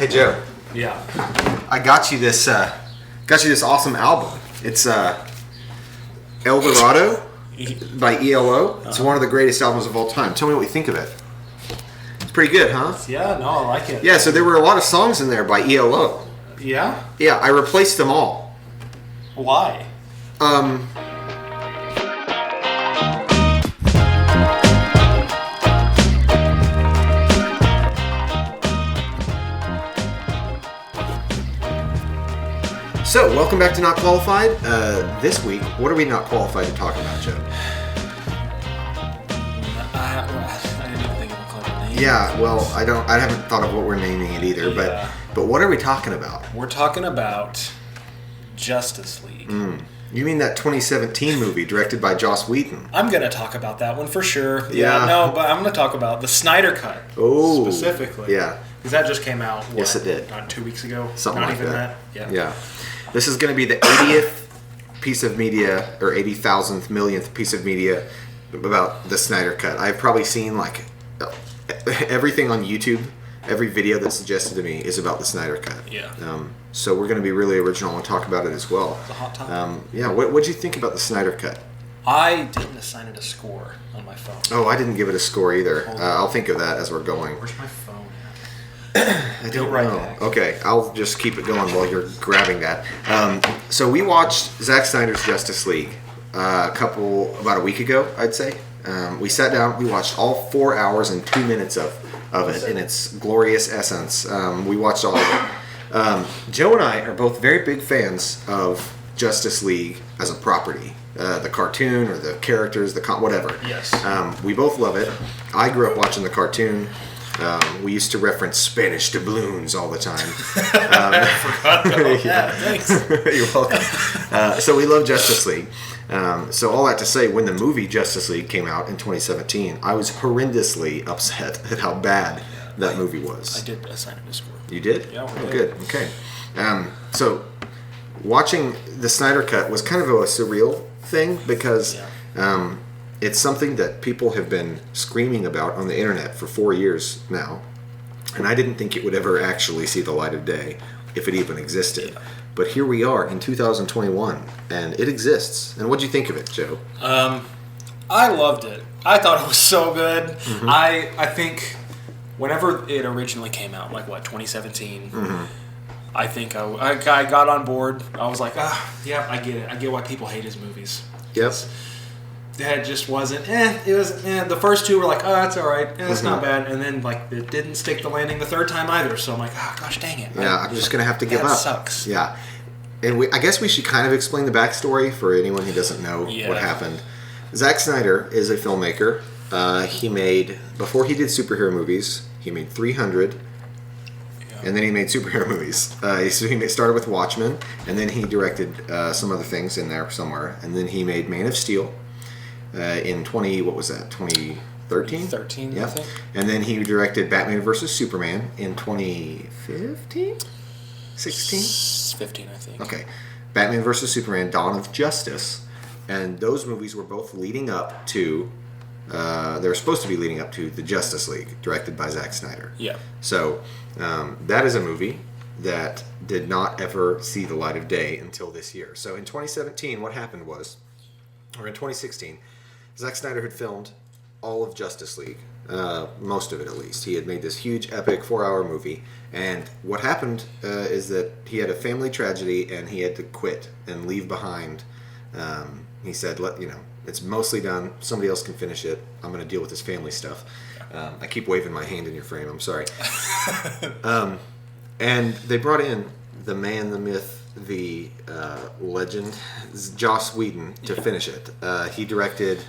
Hey Joe, Yeah. I got you this awesome album. It's El Dorado by ELO. It's one of the greatest albums of all time. Tell me what you think of it. It's pretty good, huh? Yeah, no, I like it. Yeah, so there were a lot of songs in there by ELO. Yeah? Yeah, I replaced them all. Why? So, welcome back to Not Qualified. This week, what are we not qualified to talk about, Joe? I didn't even think of a clever name. Yeah, well, I haven't thought of what we're naming it either, Yeah. but what are we talking about? We're talking about Justice League. You mean that 2017 movie directed by Joss Whedon? I'm going to talk about that one for sure. Yeah. No, but I'm going to talk about the Snyder Cut. Oh. Specifically. Yeah. Because that just came out, Yes, it did. Not 2 weeks ago? Something not like even that. Yeah. This is going to be the 80th piece of media, or 80,000th millionth piece of media about the Snyder Cut. I've probably seen like everything on YouTube. Every video that's suggested to me is about the Snyder Cut. Yeah. So we're going to be really original and talk about it as well. It's a hot topic. Yeah. What'd you think about the Snyder Cut? I didn't assign it a score on my phone. Oh, I didn't give it a score either. I'll think of that as we're going. Where's my phone at? I don't right know. back. Okay, I'll just keep it going while you're grabbing that. So we watched Zack Snyder's Justice League about a week ago, I'd say. We sat down, we watched all 4 hours and 2 minutes of it in its glorious essence. We watched all of it. Joe and I are both very big fans of Justice League as a property. The cartoon or the characters, whatever. Yes. We both love it. I grew up watching the cartoon. We used to reference Spanish doubloons all the time. I forgot about that. Thanks. You're welcome. So we love Justice League. So all that to say, when the movie Justice League came out in 2017, I was horrendously upset at how bad that movie was. I did assign it a score. You did? Yeah, we Oh, did. good. Okay. So watching the Snyder Cut was kind of a surreal thing because it's something that people have been screaming about on the internet for 4 years now. And I didn't think it would ever actually see the light of day, if it even existed. Yeah. But here we are in 2021, and it exists. And what'd you think of it, Joe? I loved it. I thought it was so good. Mm-hmm. I think whenever it originally came out, like 2017, I think I got on board. I was like, yeah, I get it. I get why people hate his movies. Yep. That just wasn't. It was. The first two were like, it's all right. It's not bad. And then it didn't stick the landing the third time either. So I'm like, gosh, dang it. Yeah, I'm just gonna have to give that up. Sucks. Yeah, and I guess we should kind of explain the backstory for anyone who doesn't know what happened. Zack Snyder is a filmmaker. He made, before he did superhero movies, he made 300, and then he made superhero movies. So he started with Watchmen, and then he directed some other things in there somewhere, and then he made Man of Steel in 2013? 13, Yeah. I think. And then he directed Batman vs. Superman in 2015? 16? 15, I think. Okay. Batman vs. Superman, Dawn of Justice. And those movies were both leading up to, they were supposed to be leading up to the Justice League, directed by Zack Snyder. Yeah. So, that is a movie that did not ever see the light of day until this year. So in 2017, what happened was, or in 2016, Zack Snyder had filmed all of Justice League, most of it at least. He had made this huge, epic 4-hour movie, and what happened is that he had a family tragedy, and he had to quit and leave behind. He said, it's mostly done. Somebody else can finish it. I'm going to deal with this family stuff. I keep waving my hand in your frame. I'm sorry. And they brought in the man, the myth, the legend, Joss Whedon, to finish it. He directed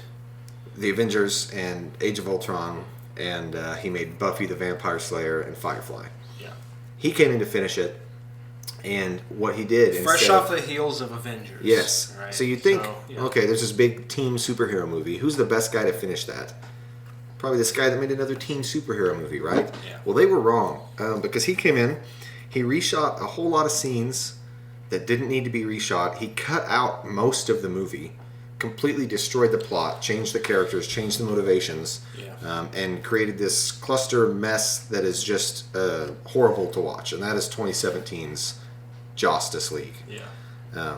The Avengers and Age of Ultron, and he made Buffy the Vampire Slayer and Firefly. Yeah. He came in to finish it, and what he did... Fresh off the heels of Avengers. Yes. Right? So you'd think, yeah. okay, there's this big team superhero movie. Who's the best guy to finish that? Probably this guy that made another team superhero movie, right? Yeah. Well, they were wrong, because he came in, he reshot a whole lot of scenes that didn't need to be reshot. He cut out most of the movie completely destroyed the plot, changed the characters, changed the motivations, Yeah. and created this cluster mess that is just horrible to watch. And that is 2017's Justice League. Yeah.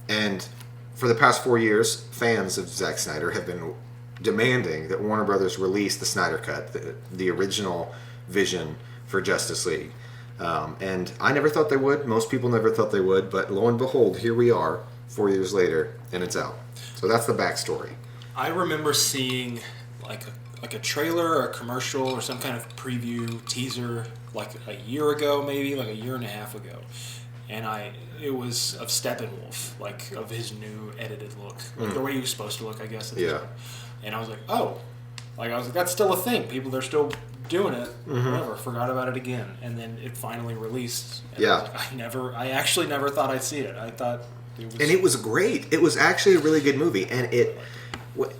And for the past 4 years, fans of Zack Snyder have been demanding that Warner Brothers release the Snyder Cut, the original vision for Justice League. And I never thought they would. Most people never thought they would. But lo and behold, here we are 4 years later, and it's out. So that's the backstory. I remember seeing like a trailer or a commercial or some kind of preview teaser like a year ago, maybe like a year and a half ago. And it was of Steppenwolf, like of his new edited look, like the way he was supposed to look, I guess. At the time. And I was like, oh, that's still a thing. They're still doing it. Whatever, forgot about it again. And then it finally released. And I actually never thought I'd see it. I thought it was, and it was great. It was actually a really good movie. And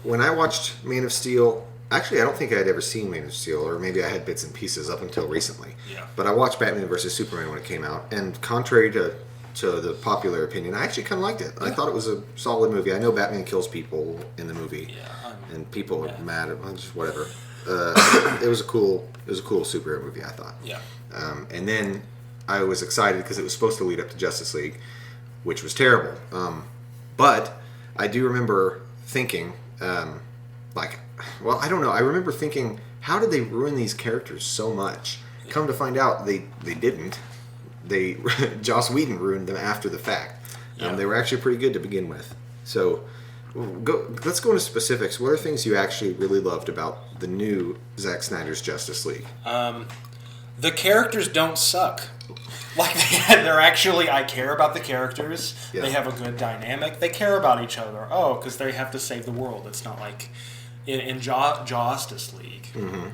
when I watched Man of Steel. Actually, I don't think I had ever seen Man of Steel, or maybe I had bits and pieces up until recently. Yeah. But I watched Batman vs. Superman when it came out, and contrary to the popular opinion, I actually kind of liked it. Yeah. I thought it was a solid movie. I know Batman kills people in the movie, and people are mad at just whatever. It was a cool superhero movie, I thought. Yeah. And then I was excited because it was supposed to lead up to Justice League, which was terrible. But I do remember thinking, well, I don't know. I remember thinking, how did they ruin these characters so much? Yeah. Come to find out, they didn't. Joss Whedon ruined them after the fact. Yeah. They were actually pretty good to begin with. So, let's go into specifics. What are things you actually really loved about the new Zack Snyder's Justice League? The characters don't suck. Like, they're actually, I care about the characters. Yeah. They have a good dynamic. They care about each other. Oh, because they have to save the world. It's not like in Justice League. Mm-hmm.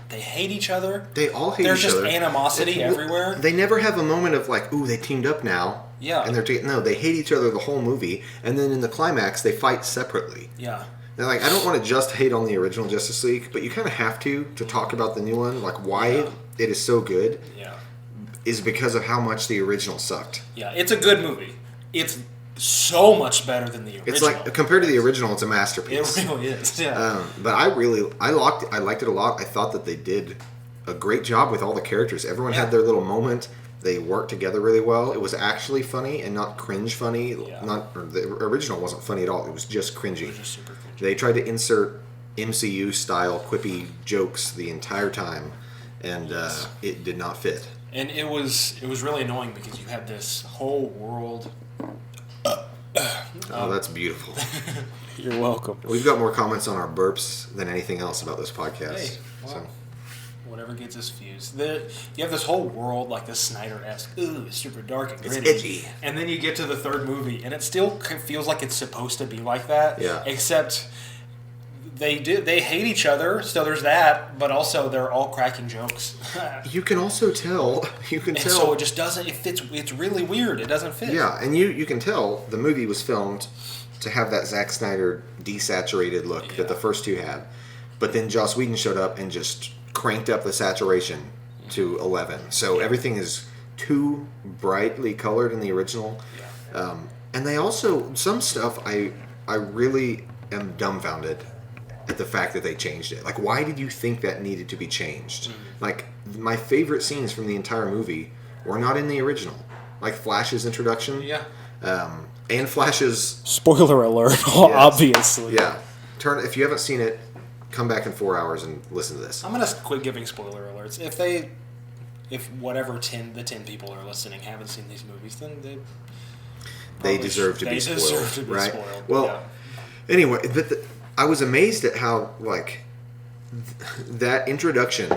They hate each other. They all hate There's each other. There's just animosity everywhere. They never have a moment of like, ooh, they teamed up now. Yeah. And no, they hate each other the whole movie. And then in the climax, they fight separately. Yeah. They're like, I don't want to just hate on the original Justice League, but you kind of have to talk about the new one. Like, why it is so good is because of how much the original sucked. Yeah, it's a good movie. It's so much better than the original. It's like, compared to the original, it's a masterpiece. It really is, yeah. But I liked it a lot. I thought that they did a great job with all the characters. Everyone had their little moment. They worked together really well. It was actually funny and not cringe funny. Yeah. The original wasn't funny at all. It was just cringy. It was just super cringy. They tried to insert MCU-style quippy jokes the entire time, and it did not fit. And it was really annoying because you had this whole world. Oh, that's beautiful. You're welcome. We've got more comments on our burps than anything else about this podcast. Hey, well, whatever gets us views. You have this whole world like this Snyder-esque, super dark and gritty. It's edgy. And then you get to the third movie, and it still feels like it's supposed to be like that. Yeah. Except they hate each other, so there's that, but also they're all cracking jokes. You can also tell. So it just doesn't. It fits. It's really weird. It doesn't fit. Yeah, and you can tell the movie was filmed to have that Zack Snyder desaturated look that the first two had, but then Joss Whedon showed up and just cranked up the saturation to 11. So everything is too brightly colored in the original. Yeah. And they also some stuff I really am dumbfounded at the fact that they changed it. Like, why did you think that needed to be changed? Mm-hmm. Like, my favorite scenes from the entire movie were not in the original. Like Flash's introduction. Yeah. And Flash's... Spoiler alert, obviously. Yeah. If you haven't seen it, come back in 4 hours and listen to this. I'm going to quit giving spoiler alerts. If whatever the 10 people are listening haven't seen these movies, then they deserve to be spoiled. They deserve to be spoiled. Well, anyway, but I was amazed at how, like, that introduction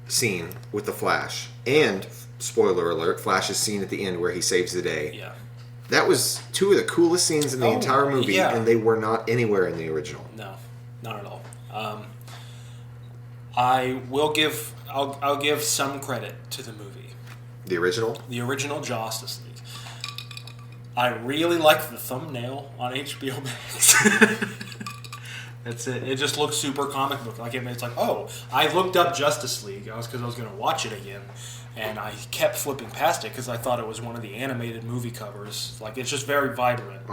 scene with the Flash and, spoiler alert, Flash's scene at the end where he saves the day. Yeah. That was two of the coolest scenes in the entire movie, and they were not anywhere in the original. No, not at all. I'll give some credit to the movie. The original? The original Justice League. I really liked the thumbnail on HBO Max. That's it. It just looks super comic book. Like it's like, oh, I looked up Justice League because I was going to watch it again, and I kept flipping past it because I thought it was one of the animated movie covers. Like it's just very vibrant,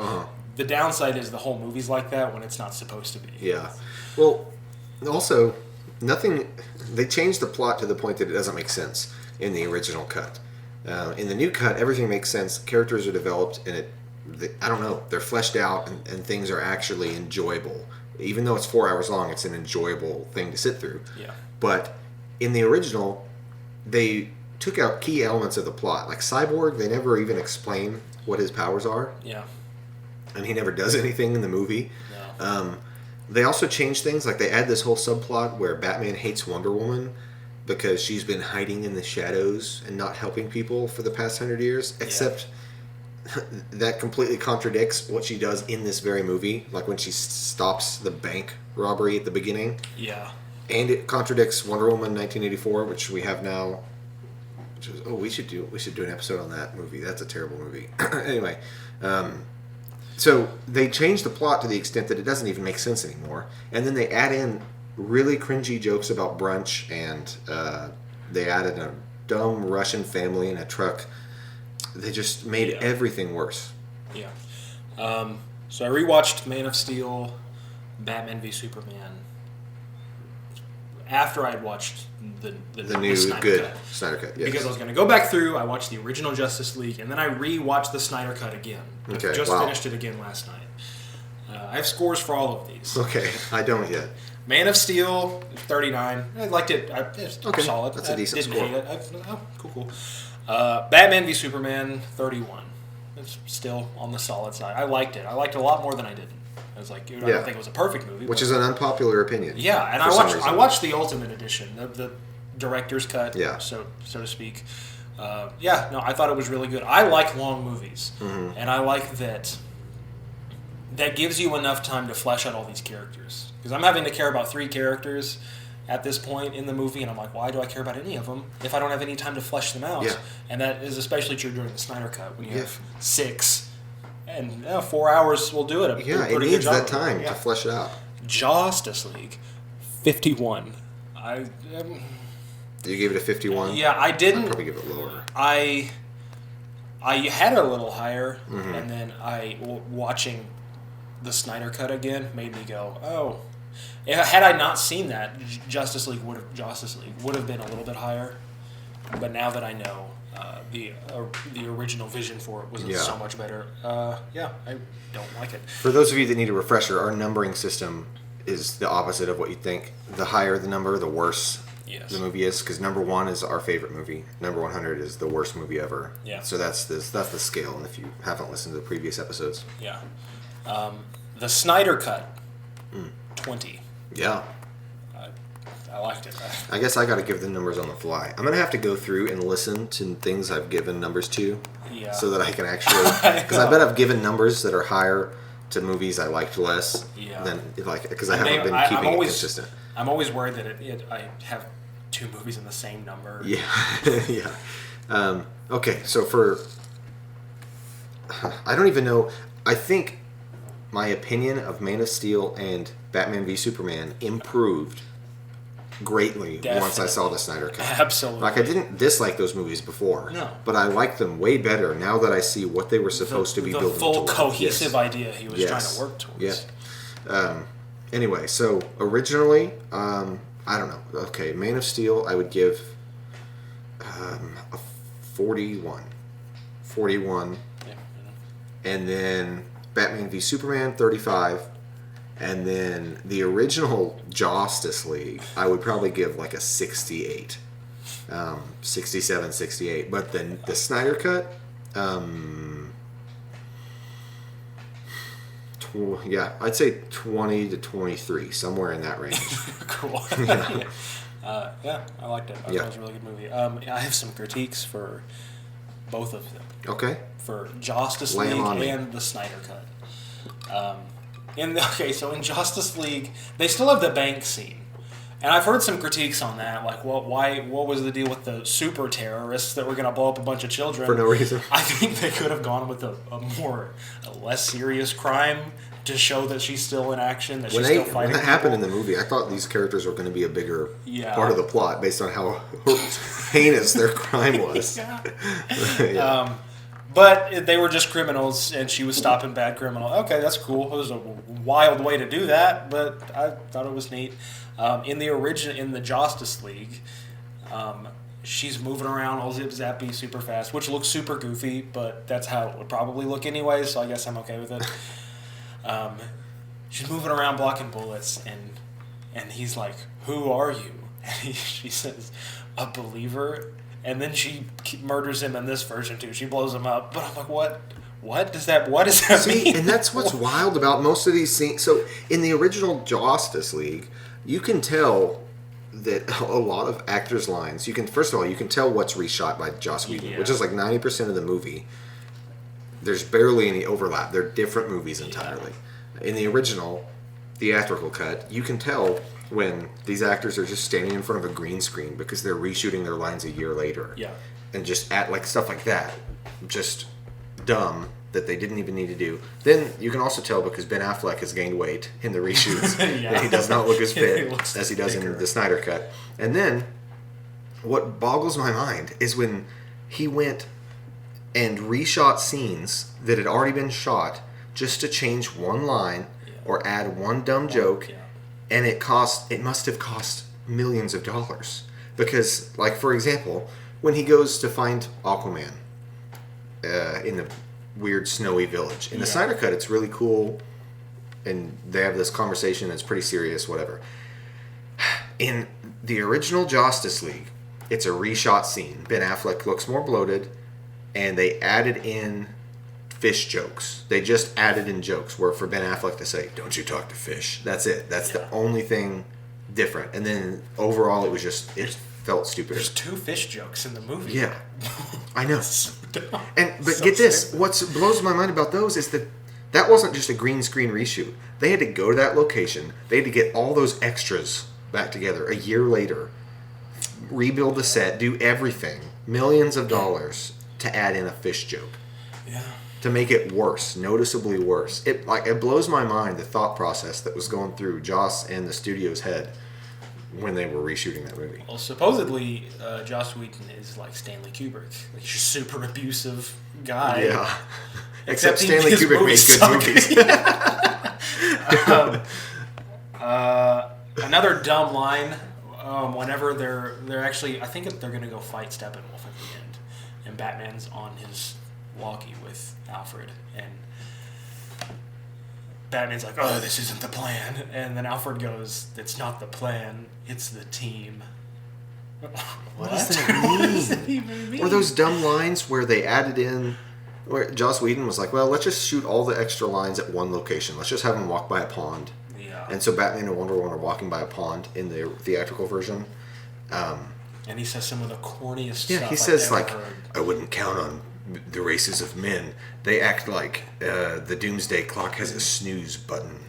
the downside is the whole movie's like that when it's not supposed to be. Yeah. Well, also, nothing. They changed the plot to the point that it doesn't make sense in the original cut. In the new cut, everything makes sense. Characters are developed, and I don't know, they're fleshed out, and things are actually enjoyable. Even though it's 4 hours long, it's an enjoyable thing to sit through. Yeah. But in the original, they took out key elements of the plot. Like Cyborg, they never even explain what his powers are. Yeah. And he never does anything in the movie. No. They also changed things. Like they add this whole subplot where Batman hates Wonder Woman because she's been hiding in the shadows and not helping people for the past 100 years. Except that completely contradicts what she does in this very movie. Like when she stops the bank robbery at the beginning. Yeah. And it contradicts Wonder Woman 1984, which we have now. Which is, we should do an episode on that movie. That's a terrible movie. Anyway, so they changed the plot to the extent that it doesn't even make sense anymore, and then they add in really cringy jokes about brunch, and they added a dumb Russian family in a truck. They just made everything worse. Yeah. So I rewatched Man of Steel, Batman v Superman. After I had watched the new Snyder good cut. Snyder cut, yes. Because I was going to go back through, I watched the original Justice League, and then I rewatched the Snyder cut again. I just finished it again last night. I have scores for all of these. Okay, I don't yet. Man of Steel, 39. I liked it. It's solid. That's a decent score. score. Hate it. Cool. Batman v Superman, 31. It's still on the solid side. I liked it. I liked it a lot more than I didn't. I was like, dude, I don't think it was a perfect movie. Which is an unpopular opinion. Yeah, and I watched the Ultimate Edition, the director's cut, so to speak. I thought it was really good. I like long movies, and I like that gives you enough time to flesh out all these characters. Because I'm having to care about 3 characters at this point in the movie, and I'm like, why do I care about any of them if I don't have any time to flesh them out? Yeah. And that is especially true during the Snyder cut when you have 6. And 4 hours will do it. It needs that time to flesh it out. Justice League, 51. You gave it a 51? Yeah, I didn't. I'd probably give it lower. I had it a little higher, and then watching the Snyder cut again made me go, oh. Had I not seen that, Justice League would have been a little bit higher. But now that I know, the original vision for it was so much better. I don't like it. For those of you that need a refresher, our numbering system is the opposite of what you think. The higher the number, the worse the movie is. Because number 1 is our favorite movie. Number 100 is the worst movie ever. Yeah. So that's the scale. And if you haven't listened to the previous episodes, the Snyder cut, 20. Yeah. I liked it. I guess I got to give the numbers on the fly. I'm going to have to go through and listen to things I've given numbers to so that I can actually... Because I bet I've given numbers that are higher to movies I liked less than... Because I haven't been keeping it consistent. I'm always worried that I have 2 movies in the same number. Yeah. Yeah. Okay, so for... I don't even know... I think my opinion of Man of Steel and Batman v Superman improved greatly once I saw the Snyder cut. Absolutely. Like, I didn't dislike those movies before. No. But I like them way better now that I see what they were supposed to be building the full towards. cohesive idea he was trying to work towards. Yeah. Anyway, so originally, I don't know. Okay, Man of Steel, I would give a 41. 41. Yeah. And then Batman v Superman, 35. And then the original Justice League, I would probably give like a 68. 67, 68. But then the Snyder Cut, I'd say 20 to 23, somewhere in that range. Cool. I liked it. I thought it was a really good movie. I have some critiques for both of them. Okay. For Justice League and the Snyder Cut. So in Justice League, they still have the bank scene. And I've heard some critiques on that, like, what was the deal with the super terrorists that were going to blow up a bunch of children? For no reason. I think they could have gone with a less serious crime to show that she's still in action, that she's still fighting When that happened in the movie, I thought these characters were going to be a bigger part of the plot based on how heinous their crime was. But they were just criminals, and she was stopping bad criminals. Okay, that's cool. It was a wild way to do that, but I thought it was neat. In the Justice League, she's moving around all zip zappy super fast, which looks super goofy, but that's how it would probably look anyway. So I guess I'm okay with it. She's moving around blocking bullets, and he's like, "Who are you?" And she says, "A believer." And then she murders him in this version too. She blows him up. But I'm like, what? What does that mean? And that's what's wild about most of these scenes. So in the original Justice League, you can tell that a lot of actors' lines. First of all, you can tell what's reshot by Joss Whedon, which is like 90% of the movie. There's barely any overlap. They're different movies entirely. In the original theatrical cut, you can tell when these actors are just standing in front of a green screen because they're reshooting their lines a year later. Yeah. And just at like stuff like that. Just dumb that they didn't even need to do. Then you can also tell because Ben Affleck has gained weight in the reshoots. And he does not look as fit as he does in the Snyder cut. And then what boggles my mind is when he went and reshot scenes that had already been shot just to change one line or add one dumb joke. And it must have cost millions of dollars. Because, like, for example, when he goes to find Aquaman in the weird snowy village. In the Snyder Cut, it's really cool. And they have this conversation. It's pretty serious, whatever. In the original Justice League, it's a reshot scene. Ben Affleck looks more bloated. And they added in fish jokes. They just added in jokes where for Ben Affleck to say, "Don't you talk to fish." That's it. That's the only thing different. And then overall it felt stupid. There's 2 fish jokes in the movie. Yeah. I know. So dumb. But So get this, stupid. what blows my mind about those is that wasn't just a green screen reshoot. They had to go to that location. They had to get all those extras back together a year later, rebuild the set, do everything, millions of dollars to add in a fish joke. Yeah. To make it worse, noticeably worse. It blows my mind the thought process that was going through Joss and the studio's head when they were reshooting that movie. Well, supposedly, Joss Whedon is like Stanley Kubrick. Like, he's a super abusive guy. Yeah. Except Stanley his Kubrick made good movies. Another dumb line. Whenever they're actually, I think they're going to go fight Steppenwolf at the end, and Batman's on his walkie with Alfred, and Batman's like, "Oh, this isn't the plan," and then Alfred goes, "It's not the plan, it's the team." What does that mean? What does that even mean? Or those dumb lines where they added in, where Joss Whedon was like, "Well, let's just shoot all the extra lines at one location. Let's just have them walk by a pond." Yeah. And so Batman and Wonder Woman are walking by a pond in the theatrical version. And he says some of the corniest stuff. Yeah, he I've says ever like, heard. "I wouldn't count on the races of men. They act like the doomsday clock has a snooze button."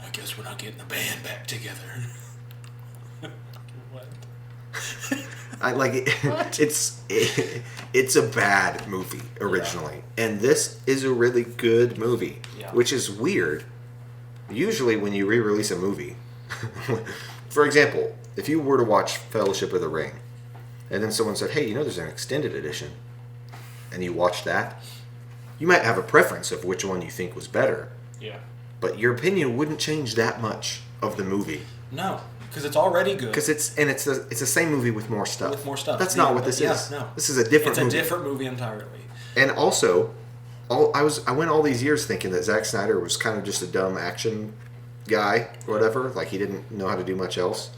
I guess we're not getting the band back together. What? I like it. What? It's a bad movie originally, and this is a really good movie, which is weird. Usually, when you re-release a movie, for example, if you were to watch Fellowship of the Ring, and then someone said, "Hey, there's an extended edition," and you watch that, you might have a preference of which one you think was better. Yeah. But your opinion wouldn't change that much of the movie. No, because it's already good. Because it's the same movie with more stuff. With more stuff. That's not what this is. No. This is a different movie. It's a different movie entirely. And also, I went all these years thinking that Zack Snyder was kind of just a dumb action guy or whatever. Like, he didn't know how to do much else.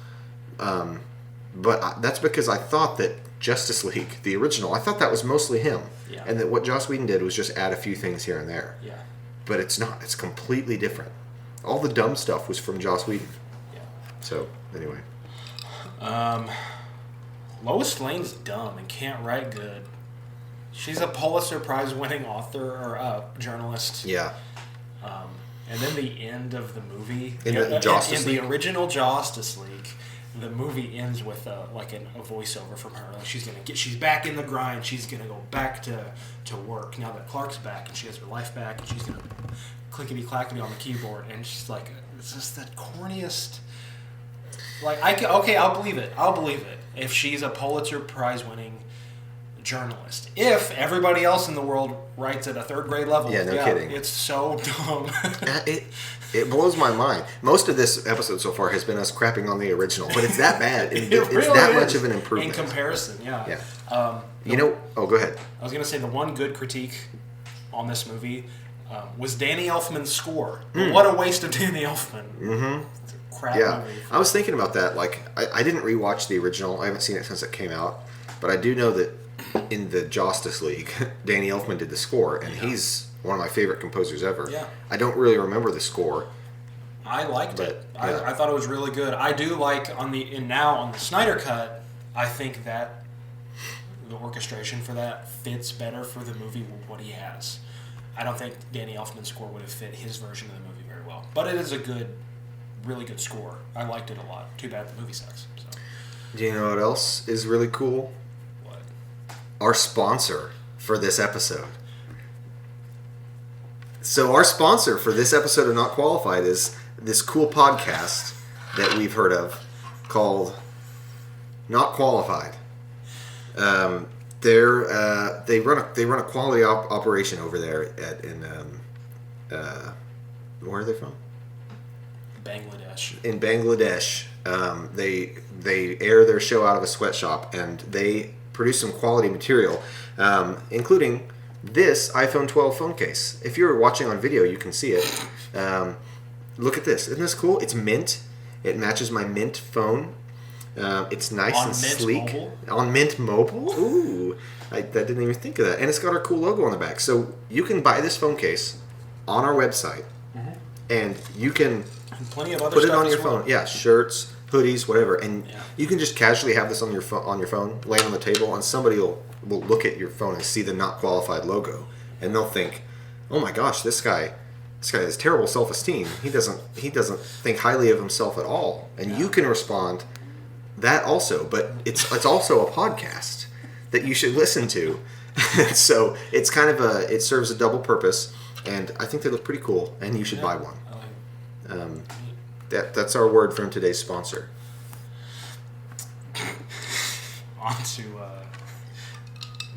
But that's because I thought that Justice League, the original, I thought that was mostly him. Yeah. And that what Joss Whedon did was just add a few things here and there. Yeah. But it's not. It's completely different. All the dumb stuff was from Joss Whedon. Yeah. So, anyway. Lois Lane's dumb and can't write good. She's a Pulitzer Prize winning author or journalist. Yeah. And then the end of the movie. In the original Justice League, the movie ends with a voiceover from her. Like, she's back in the grind. She's gonna go back to work now that Clark's back and she has her life back, and she's gonna clickety clackety on the keyboard. And she's like, it's just that corniest. Like, I'll believe it. I'll believe it if she's a Pulitzer Prize winning journalist. If everybody else in the world writes at a third grade level, Yeah, no kidding. It's so dumb. It blows my mind. Most of this episode so far has been us crapping on the original, but it's that bad. It's really that is, much of an improvement. in comparison. Yeah. Go ahead. I was going to say the one good critique on this movie was Danny Elfman's score. What a waste of Danny Elfman. Mm-hmm. It's a crap movie. I was thinking about that. Like, I didn't rewatch the original. I haven't seen it since it came out. But I do know that in the Justice League, Danny Elfman did the score, and he's one of my favorite composers ever. Yeah. I don't really remember the score. I liked it. Yeah. I thought it was really good. I do like on the Snyder cut. I think that the orchestration for that fits better for the movie with what he has. I don't think Danny Elfman's score would have fit his version of the movie very well, but it is a really good score. I liked it a lot. Too bad the movie sucks. So. Do you know what else is really cool? What? Our sponsor for this episode. So our sponsor for this episode of Not Qualified is this cool podcast that we've heard of called Not Qualified. They run a quality operation over there where are they from? Bangladesh. In Bangladesh. They air their show out of a sweatshop, and they produce some quality material, including this iPhone 12 phone case. If you're watching on video, you can see it. Look at this. Isn't this cool? It's mint. It matches my Mint phone. It's nice on and Mint sleek. Mobile? On Mint Mobile? Ooh. I didn't even think of that. And it's got our cool logo on the back. So you can buy this phone case on our website, and you can plenty of other put it stuff on your as well. phone. Yeah, shirts, hoodies, whatever. And you can just casually have this on your phone, laying on the table, and somebody will look at your phone and see the Not Qualified logo, and they'll think, "Oh my gosh, this guy has terrible self-esteem. He doesn't think highly of himself at all." And you can respond that also, but it's also a podcast that you should listen to. So it's kind of it serves a double purpose, and I think they look pretty cool, and you should buy one. That's our word from today's sponsor. On to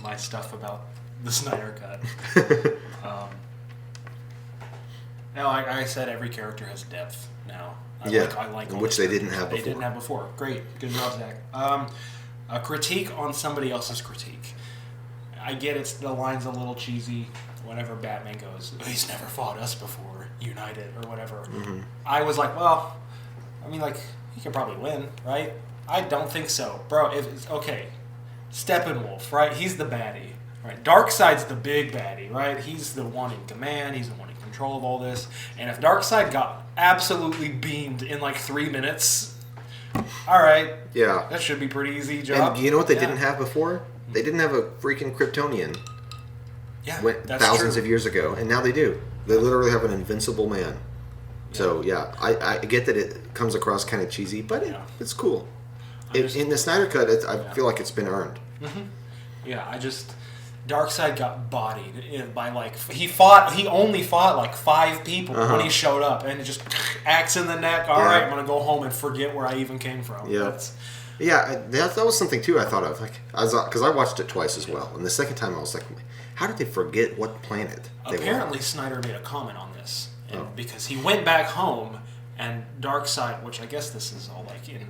my stuff about the Snyder Cut. Now, like I said, every character has depth now. I like all which the they didn't characters. have before. They didn't have before. Great. Good job, Zach. A critique on somebody else's critique. I get the line's a little cheesy whenever Batman goes, "He's never fought us before, United," or whatever. Mm-hmm. I was like, well, I mean, like, he could probably win, right? I don't think so. Bro, okay, Steppenwolf, right? He's the baddie, right? Darkseid's the big baddie, right? He's the one in command. He's the one in control of all this. And if Darkseid got absolutely beamed in like 3 minutes, all right. Yeah. That should be a pretty easy job. And you know what they didn't have before? They didn't have a freaking Kryptonian. Yeah, that's thousands of years ago, and now they do. They literally have an invincible man. Yeah. So yeah, I get that it comes across kind of cheesy, but it's cool. In the Snyder Cut, I feel like it's been earned. Mm-hmm. Yeah, Darkseid got bodied by he only fought like 5 people when he showed up, and it just axe in the neck. All right, I'm gonna go home and forget where I even came from. Yeah. That was something too I thought of, because I watched it twice as well, and the second time I was like, how did they forget what planet they were on? Apparently Snyder made a comment on this, because he went back home, and Darkseid, which I guess this is all like in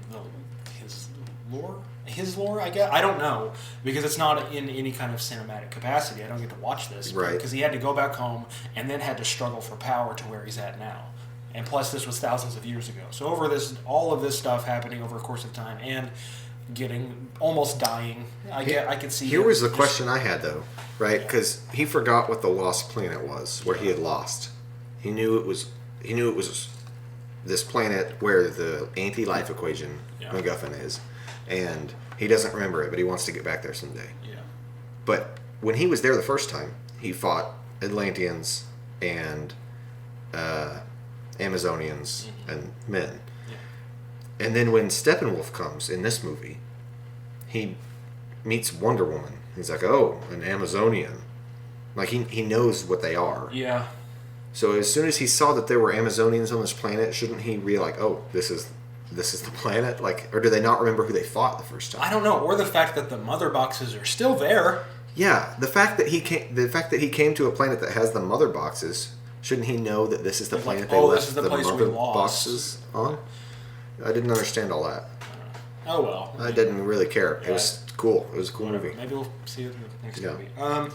his lore, I guess, I don't know, because it's not in any kind of cinematic capacity. I don't get to watch this, right? Because he had to go back home and then had to struggle for power to where he's at now. And plus, this was thousands of years ago. So all of this stuff happening over a course of time, and almost dying. I could see. Here was the question I had though, right? Because he forgot what the lost planet was, where he had lost. He knew it was this planet where the anti-life equation MacGuffin is, and he doesn't remember it, but he wants to get back there someday. Yeah. But when he was there the first time, he fought Atlanteans and Amazonians and men. Yeah. And then when Steppenwolf comes in this movie, he meets Wonder Woman. He's like, oh, an Amazonian. Like, he knows what they are. Yeah. So as soon as he saw that there were Amazonians on this planet, shouldn't he be like, oh, this is this is the planet? Like, or do they not remember who they fought the first time? I don't know. Or the fact that the mother boxes are still there. Yeah, the fact that he came to a planet that has the mother boxes, shouldn't he know that this is the planet they left this is the the place we mother lost. boxes on? I didn't understand all that. Oh well. I didn't really care. Yeah. It was cool. It was a cool Whatever. movie. Maybe we'll see it in the next Yeah. movie.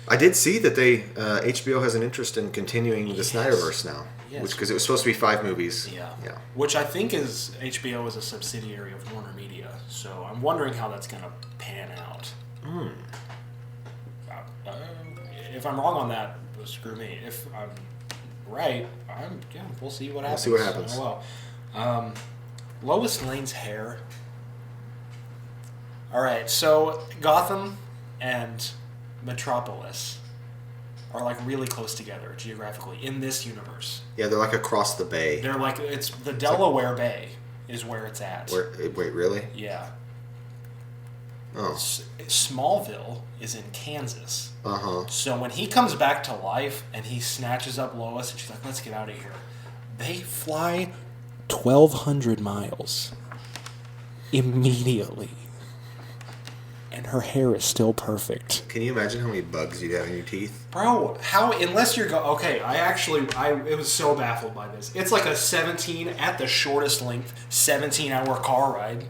I did see that they HBO has an interest in continuing the Yes. Snyderverse now, Yes. because it was supposed to be 5 movies. Yeah. Yeah. Which I think is HBO is a subsidiary of Warner Media, so I'm wondering how that's going to pan out. If I'm wrong on that, well, screw me. If I'm right, we'll see what happens. We'll see what happens. Oh, well. Lois Lane's hair. All right, so Gotham and Metropolis are like really close together geographically in this universe. Yeah, they're like across the bay. They're like it's the Delaware Bay is where it's at. Wait, really? Yeah. Oh. Smallville is in Kansas. Uh-huh. So when he comes back to life and he snatches up Lois and she's like, let's get out of here. They fly 1,200 miles immediately. And her hair is still perfect. Can you imagine how many bugs you'd have in your teeth? Bro, how, unless you're okay, it was so baffled by this. It's like a 17, at the shortest length, 17-hour car ride.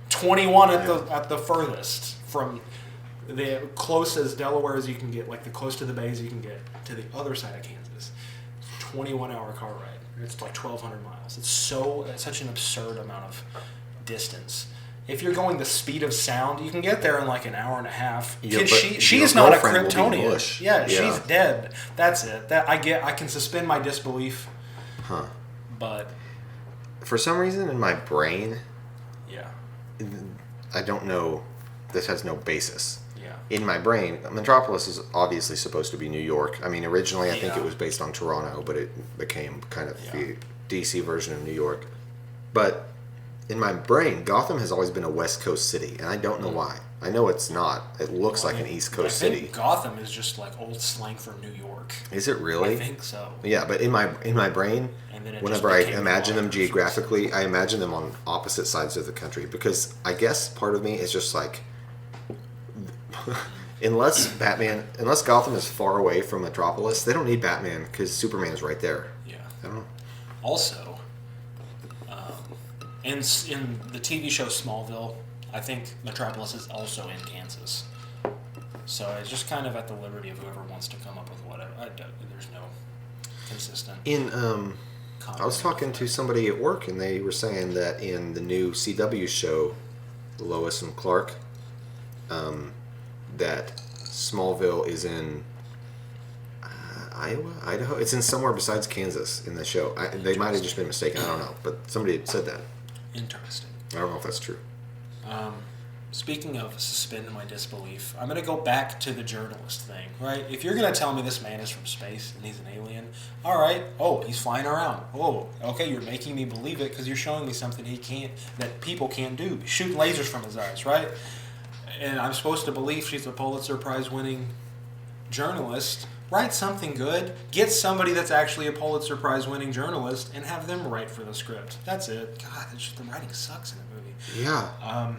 21 at the furthest, from the closest Delaware as you can get, like the close to the bay as you can get, to the other side of Kansas. 21-hour car ride. It's like 1,200 miles. It's such an absurd amount of distance. If you're going the speed of sound, you can get there in like an hour and a half. Yeah, but She's your not a girlfriend will be Kryptonian. mush. Yeah, Yeah. she's dead. That's it. I can suspend my disbelief. Huh. But For some reason, in my brain, yeah, I don't know. This has no basis. yeah. In my brain, Metropolis is obviously supposed to be New York. I mean, originally I think Yeah. it was based on Toronto, but it became kind of Yeah. the DC version of New York. But in my brain, Gotham has always been a West Coast city, and I don't know why. I know it's not. It looks like an East Coast I think city. Gotham is just like old slang for New York. Is it really? I think so. Yeah, but in my brain, And then it whenever just I became imagine them Gotham. geographically, I imagine them on opposite sides of the country, because I guess part of me is just like, unless Gotham is far away from Metropolis, they don't need Batman because Superman is right there. Yeah. I don't know. Also, in the TV show Smallville, I think Metropolis is also in Kansas. So it's just kind of at the liberty of whoever wants to come up with whatever. There's no consistent. I was talking to somebody at work, and they were saying that in the new CW show, Lois and Clark, that Smallville is in Iowa, Idaho. It's in somewhere besides Kansas in the show. They might have just been mistaken. I don't know, but somebody had said that. Interesting. I don't know if that's true. Speaking of suspend my disbelief, I'm going to go back to the journalist thing, right? If you're going to tell me this man is from space and he's an alien, all right. Oh, he's flying around. Oh, okay, you're making me believe it because you're showing me something that people can't do. Shoot lasers from his eyes, right? And I'm supposed to believe she's a Pulitzer Prize winning journalist. Write something good. Get somebody that's actually a Pulitzer Prize winning journalist and have them write for the script. That's it. God, the writing sucks in the movie. Yeah.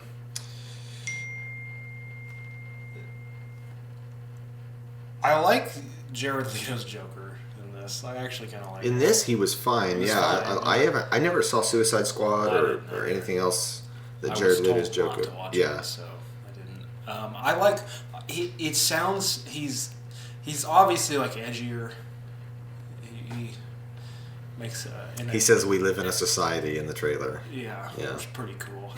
I like Jared Leto's Joker in this. I actually kind of like. In this, he was fine. He was Yeah, fine. I never saw Suicide Squad I or didn't either. anything else that I Jared was Leto's told not Joker. to watch Yeah. it, so I didn't. I like. It sounds he's obviously like edgier. He makes. He says we live in a society in the trailer. Yeah, Yeah. it's pretty cool.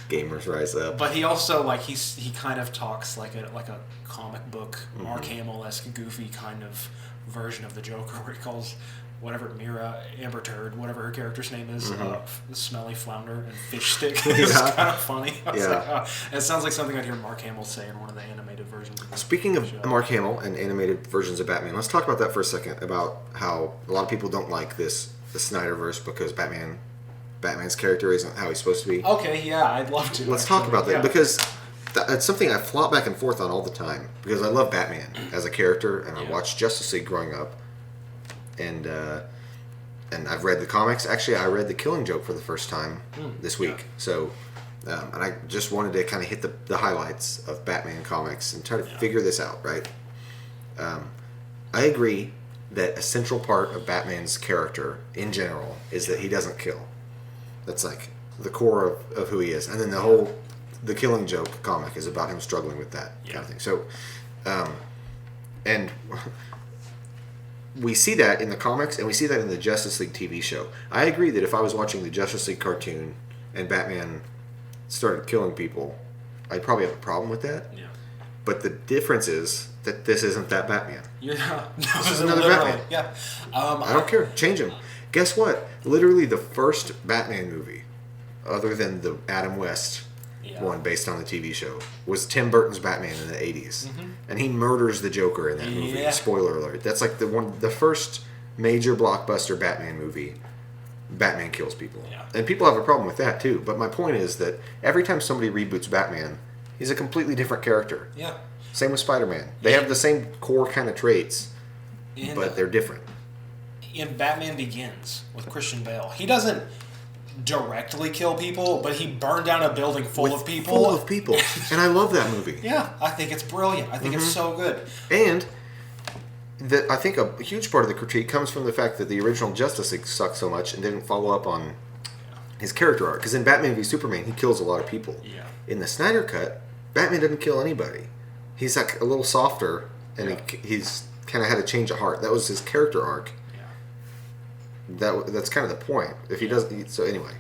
Gamers rise up. But he also he kind of talks like a comic book Mark Hamill-esque goofy kind of version of the Joker, where he calls whatever Mira Amber Turd, whatever her character's name is, smelly flounder and fish stick. It's Yeah. kind of funny. I was Yeah. like, oh. It sounds like something I'd hear Mark Hamill say in one of the animated versions. Of the Speaking of show. Mark Hamill and animated versions of Batman, let's talk about that for a second. About how a lot of people don't like the Snyderverse because Batman's character isn't how he's supposed to be. Okay, yeah, I'd love to. Let's actually. talk about that Yeah. because it's something I flop back and forth on all the time because I love Batman as a character and I Yeah. watched Justice League growing up, and and I've read the comics. Actually, I read The Killing Joke for the first time this week. Yeah. So, and I just wanted to kind of hit the highlights of Batman comics and try to figure this out, right? I agree that a central part of Batman's character in general is that he doesn't kill. That's like the core of who he is. And then the Killing Joke comic is about him struggling with that kind of thing. So, and we see that in the comics, and we see that in the Justice League TV show. I agree that if I was watching the Justice League cartoon and Batman started killing people, I'd probably have a problem with that. Yeah. But the difference is that this isn't that Batman. Yeah. This is another Batman. Yeah. I don't care. Change him. Guess what? Literally the first Batman movie, other than the Adam West one based on the TV show, was Tim Burton's Batman in the 80s. And he murders the Joker in that movie. Yeah. Spoiler alert. That's like the first major blockbuster Batman movie. Batman kills people. Yeah. And people have a problem with that too. But my point is that every time somebody reboots Batman, he's a completely different character. Yeah. Same with Spider-Man. They have the same core kind of traits, but they're different. In Batman Begins with Christian Bale, he doesn't directly kill people, but he burned down a building full of people. Full of people. And I love that movie. Yeah, I think it's brilliant. I think it's so good. And I think a huge part of the critique comes from the fact that the original Justice League sucked so much and didn't follow up on his character arc. Because in Batman v Superman, he kills a lot of people. Yeah. In the Snyder Cut, Batman doesn't kill anybody. He's like a little softer, and he's kind of had a change of heart. That was his character arc. That's kind of the point. If he doesn't, so anyway.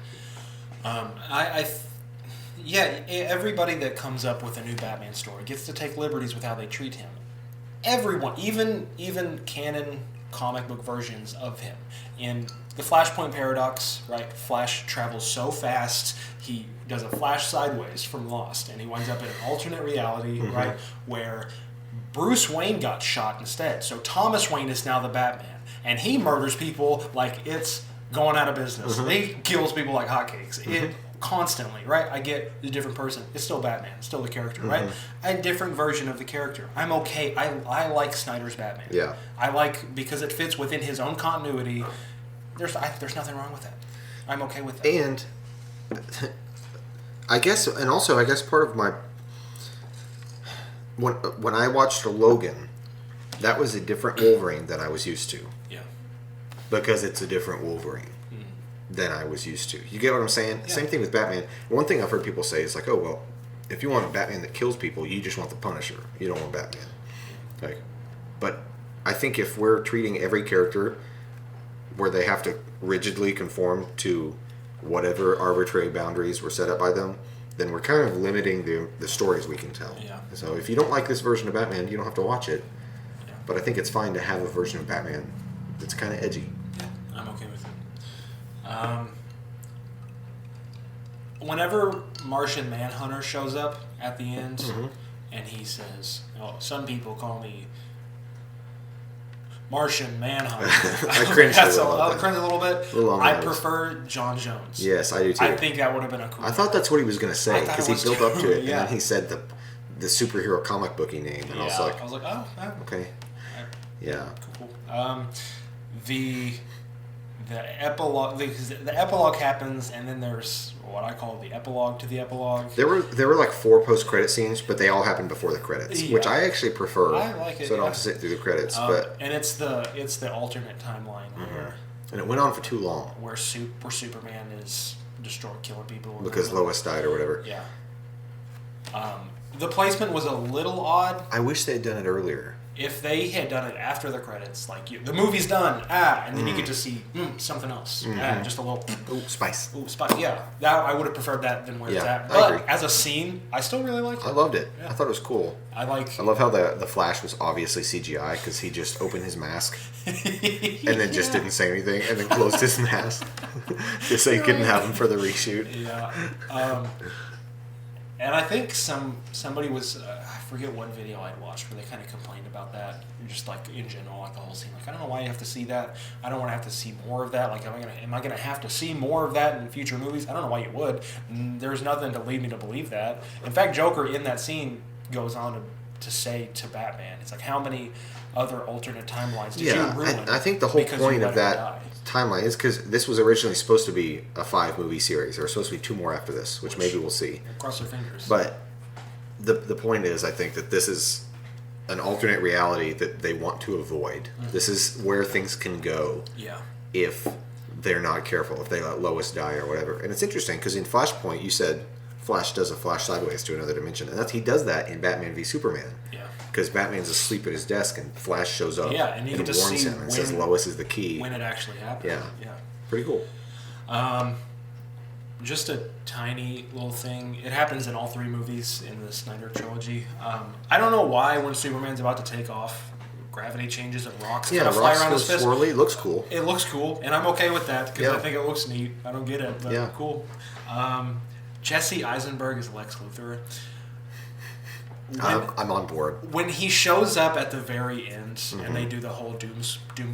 Everybody that comes up with a new Batman story gets to take liberties with how they treat him. Everyone, even canon comic book versions of him. In the Flashpoint Paradox, right? Flash travels so fast, he does a flash sideways from Lost, and he winds up in an alternate reality, right, where Bruce Wayne got shot instead. So Thomas Wayne is now the Batman. And he murders people like it's going out of business. He kills people like hotcakes. Constantly, right? I get the different person. It's still Batman. It's still the character, right? A different version of the character. I'm okay. I like Snyder's Batman. Yeah. I like, because it fits within his own continuity. There's nothing wrong with that. I'm okay with that. And I guess part of my when I watched Logan, that was a different Wolverine than I was used to. Yeah. Because it's a different Wolverine than I was used to. You get what I'm saying? Yeah. Same thing with Batman. One thing I've heard people say is like, oh, well, if you want a Batman that kills people, you just want the Punisher. You don't want Batman. But I think if we're treating every character where they have to rigidly conform to whatever arbitrary boundaries were set up by them, then we're kind of limiting the stories we can tell. Yeah. So if you don't like this version of Batman, you don't have to watch it. Yeah. But I think it's fine to have a version of Batman that's kind of edgy. Yeah, I'm okay with it. Whenever Martian Manhunter shows up at the end, and he says, "Oh, some people call me Martian Manhunter," I cringe a little bit. I prefer John Jones. Yes, I do too. I think that would have been a cool. I thought that's what he was going to say because he built up to it, yeah. And then he said the superhero comic booky name, and I was like, oh, okay, yeah, cool. The epilogue, the epilogue happens, and then there's what I call the epilogue to the epilogue. There were like 4 post-credit scenes, but they all happened before the credits, which I actually prefer. I like it. So I don't have to sit through the credits, but and it's the alternate timeline where, and it went on for too long. Where Superman is killing people because Lois died or whatever. Yeah. The placement was a little odd. I wish they had done it earlier. If they had done it after the credits, like the movie's done, and then you get to see something else, just a little spice. Yeah, that I would have preferred that than where it's at. But I agree. As a scene, I still really liked it. I loved it. Yeah. I thought it was cool. I love how the Flash was obviously CGI because he just opened his mask and then just didn't say anything and then closed his mask just so he couldn't have him for the reshoot. Yeah. And I think somebody was, I forget what video I'd watched where they kind of complained about that, just like in general, like the whole scene. Like, I don't know why you have to see that. I don't want to have to see more of that. Like, am I gonna have to see more of that in future movies? I don't know why you would. There's nothing to lead me to believe that. In fact, Joker in that scene goes on to to say to Batman. It's like, how many other alternate timelines did you Yeah, ruin? I think the whole because you point let of her that die? timeline is because this was originally supposed to be a 5-movie series. There were supposed to be 2 more after this, which maybe we'll see. Cross our fingers. But the point is, I think that this is an alternate reality that they want to avoid. This is where things can go Yeah. if they're not careful, if they let Lois die or whatever. And it's interesting because in Flashpoint, you said Flash does a flash sideways to another dimension, and he does that in Batman v Superman. Yeah. Because Batman's asleep at his desk and Flash shows up Yeah, and you can just warns see him and says Lois is the key. when it actually happened. Yeah. Yeah. Pretty cool. Just a tiny little thing. It happens in all 3 movies in the Snyder trilogy. I don't know why when Superman's about to take off, gravity changes and rocks kind of fly rocks around go his fist. swirly. It looks cool. It looks cool, and I'm okay with that because Yeah. I think it looks neat. I don't get it, but Yeah. cool. Jesse Eisenberg is Lex Luthor. I'm on board. When he shows up at the very end, and they do the whole Doom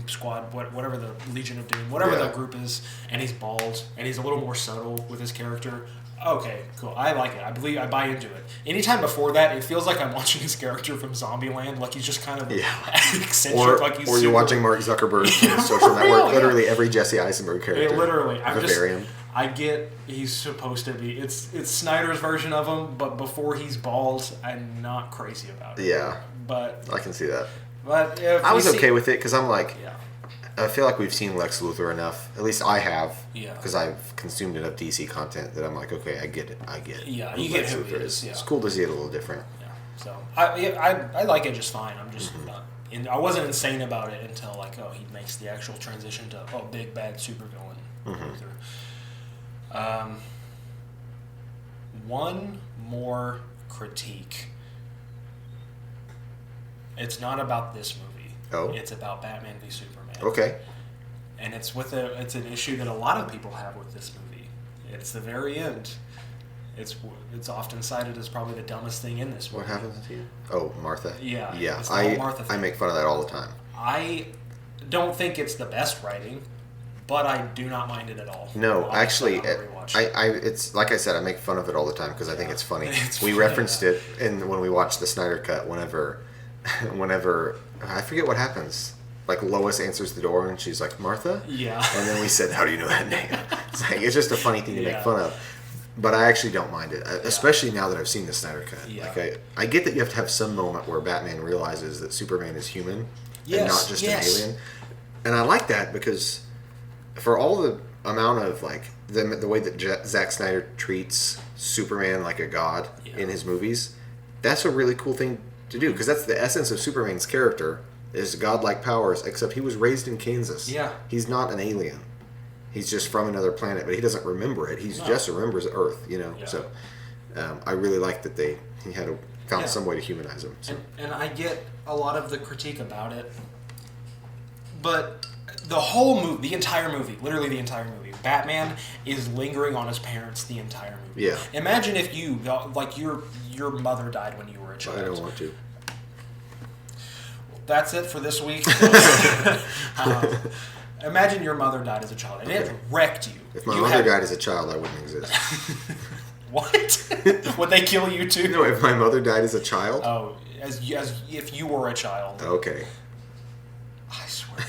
Squad, whatever the Legion of Doom, whatever Yeah. the group is, and he's bald, and he's a little more subtle with his character. Okay, cool. I like it. I buy into it. Anytime before that, it feels like I'm watching his character from Zombieland, like he's just kind of eccentric, like he's or you're super- watching Mark Zuckerberg from Social For Network. real, Literally every Jesse Eisenberg character. Literally, I'm just. Vivarium. I get he's supposed to be. It's Snyder's version of him, but before he's bald, I'm not crazy about it. Yeah, But I can see that. if I we was see- okay with it because I'm like, Yeah. I feel like we've seen Lex Luthor enough. At least I have. Yeah. Because I've consumed enough DC content that I'm like, okay, I get it. Yeah, who you get Lex who he Luthor is, yeah. It's cool to see it a little different. Yeah. So I like it just fine. I'm just not. I wasn't insane about it until like he makes the actual transition to big bad supervillain. Luthor. One more critique. It's not about this movie. Oh. It's about Batman v Superman. Okay. And it's an issue that a lot of people have with this movie. It's the very end. It's often cited as probably the dumbest thing in this movie. What happens to you? Oh, Martha. Yeah. Yeah. It's the whole Martha I thing. make fun of that all the time. I don't think it's the best writing, but I do not mind it at all. No, I'll actually, just- I'll rewatch it. it's like I said, I make fun of it all the time because I think it's funny. It's We funny, referenced it when we watched the Snyder Cut. Whenever I forget what happens. Like Lois answers the door and she's like Martha. Yeah. And then we said, "How do you know that name?" It's just a funny thing to make fun of. But I actually don't mind it, especially now that I've seen the Snyder Cut. Yeah. Like I get that you have to have some moment where Batman realizes that Superman is human and not just an alien. And I like that because for all the amount of like the way that Zack Snyder treats Superman like a god in his movies, that's a really cool thing to do because that's the essence of Superman's character is godlike powers. Except he was raised in Kansas. Yeah, he's not an alien. He's just from another planet, but he doesn't remember it. He just remembers Earth, Yeah. So I really like that he found some way to humanize him. So. And I get a lot of the critique about it, but the whole movie, the entire movie, literally the entire movie, Batman is lingering on his parents the entire movie. Yeah. Imagine if your mother died when you were a child. I don't want to. That's it for this week. Imagine your mother died as a child, and it wrecked you. If my mother died as a child, I wouldn't exist. What? Would they kill you too? No, if my mother died as a child? Oh, as if you were a child. Okay. I swear.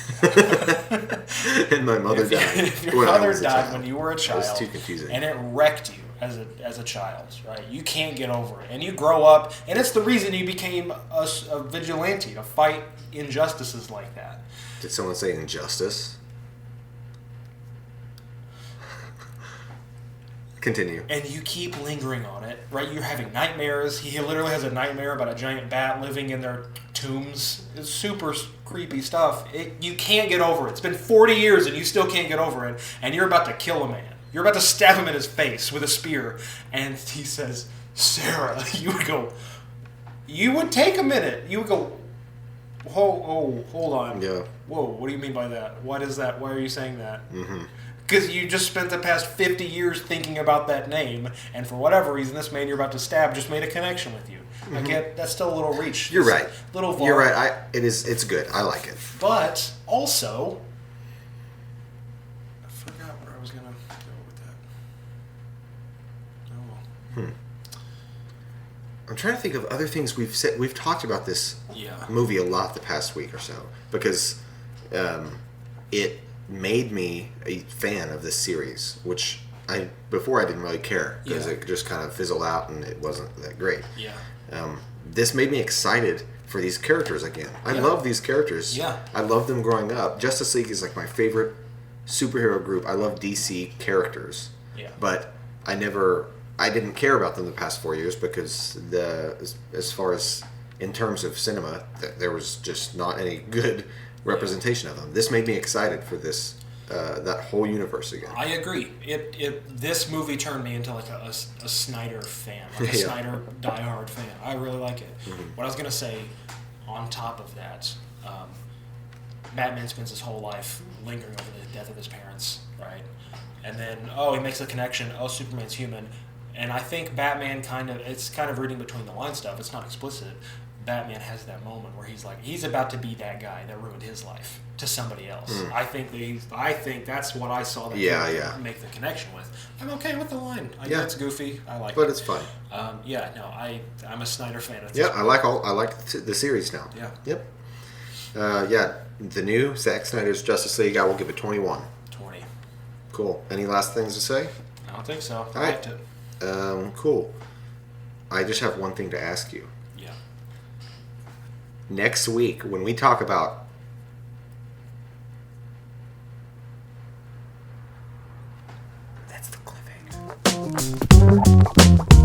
And my mother died. If your when I mother was a died child. when you were a child. That was too confusing. And it wrecked you as a child, right? You can't get over it. And you grow up, and it's the reason you became a vigilante, to fight injustices like that. Did someone say injustice? Continue. And you keep lingering on it, right? You're having nightmares. He literally has a nightmare about a giant bat living in their tombs. It's super creepy stuff. You can't get over it. It's been 40 years and you still can't get over it. And you're about to kill a man. You're about to stab him in his face with a spear. And he says, Sarah. You would take a minute. You would go, hold on. Yeah. Whoa, what do you mean by that? What is that? Why are you saying that? Mm-hmm. Because you just spent the past 50 years thinking about that name, and for whatever reason, this man you're about to stab just made a connection with you. I get that's still a little reach. You're right. Little far. You're right. It's good. I like it. But also, I forgot where I was gonna go with that. Oh well. I'm trying to think of other things we've said. We've talked about this movie a lot the past week or so because it made me a fan of this series, which before I didn't really care because it just kind of fizzled out and it wasn't that great. Yeah. This made me excited for these characters again. I love these characters. Yeah. I love them growing up. Justice League is like my favorite superhero group. I love DC characters. Yeah. But I didn't care about them the past 4 years because as far as in terms of cinema, there was just not any good representation of them. This made me excited for this that whole universe again. I agree. This movie turned me into like a Snyder fan, like a Snyder diehard fan. I really like it. Mm-hmm. What I was gonna say, on top of that, Batman spends his whole life lingering over the death of his parents, right? And then he makes a connection. Oh, Superman's human, and I think Batman it's kind of reading between the lines stuff. It's not explicit. Batman has that moment where he's about to be that guy that ruined his life to somebody else. I think that's what I saw that make the connection with. I'm okay with the line. I know it's goofy. I like it. But it's fun. I'm a Snyder fan. I like the series now. Yeah. Yep. The new Zack Snyder's Justice League, I will give it 21. 20. Cool. Any last things to say? I don't think so. All right. Cool. I just have one thing to ask you. Yeah. Next week, when we talk about that's the cliffhanger.